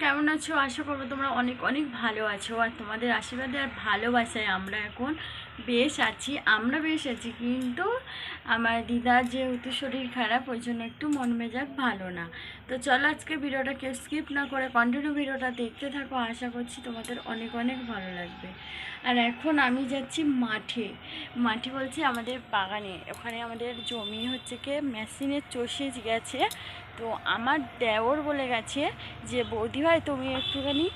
কেমন আছো? আশা করবো তোমরা অনেক অনেক ভালো আছো, আর তোমাদের আশীর্বাদে আর ভালোবাসায় আমরা এখন বেশ আছি। কিন্তু আমার দিদার যেহেতু শরীর খারাপ, ওই জন্য একটু মন মেজাজ ভালো না। তো চলো আজকে ভিডিওটা কেউ স্কিপ না করে কন্টিনিউ ভিডিওটা দেখতে থাকো। আশা করছি তোমাদের অনেক অনেক ভালো লাগবে। আর এখন আমি যাচ্ছি মাঠে বলছি আমাদের বাগানে। ওখানে আমাদের জমি হচ্ছে কি মেশিনে চষে গেছে। তো আমার দেওর বলে গেছে যে বৌদি ভাই তুমি একটুখানি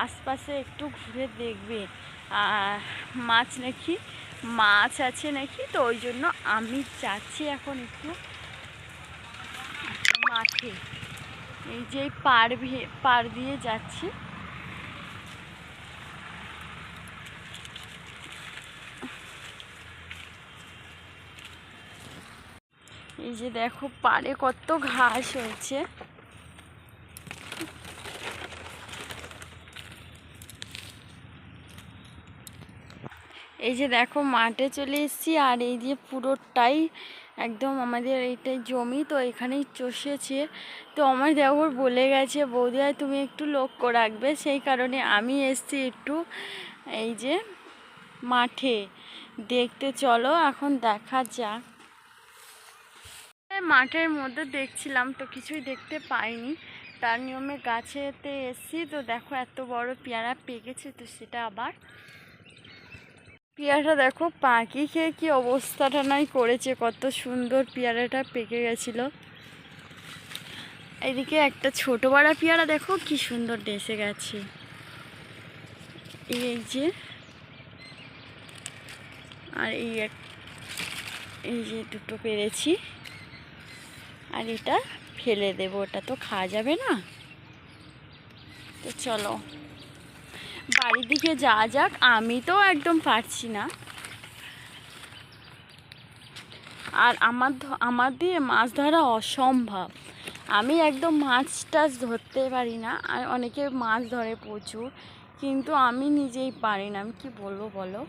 আশপাশে একটু ঘুরে দেখবে, মাছ আছে নাকি। তো ওই জন্য আমি যাচ্ছি এখন একটু মাঠে। এই যে পার দিয়ে যাচ্ছি। এই যে দেখো পাড়ে কত ঘাস হয়েছে। এই যে দেখো মাঠে চলে এসেছি, আর এই যে পুরোটাই একদম আমাদের এইটাই জমি। তো এখানেই চষেছে। তো আমার দেওর বলে গেছে বৌদি ভাই তুমি একটু লক্ষ্য রাখবে, সেই কারণে আমি এসেছি একটু এই যে মাঠে দেখতে। চলো এখন দেখা যাক। মাঠের মধ্যে দেখছিলাম তো কিছুই দেখতে পাইনি, তার নিয়মে গাছেতে এসেছি। তো দেখো এত বড় পেয়ারা পেকেছে। তো সেটা আবার পেয়ারাটা দেখো পাখি খেয়ে কি অবস্থাটা নাই করেছে, কত সুন্দর পেয়ারাটা পেকে গেছিলো। এদিকে একটা ছোট বড় পেয়ারা দেখো কি সুন্দর ডেসে গেছে। এই যে আর এই যে দুটো পেরেছি, আর এটা ফেলে দেবো, ওটা তো খাওয়া যাবে না। তো চলো বাড়ির দিকে যাওয়া যাক। আমি তো একদম পারছি না, আর আমার দিয়ে মাছ ধরা অসম্ভব। আমি একদম মাছ টাছ ধরতে পারি না, আর অনেকে মাছ ধরে প্রচুর, কিন্তু আমি নিজেই পারি না। আমি কি বলবো বলো।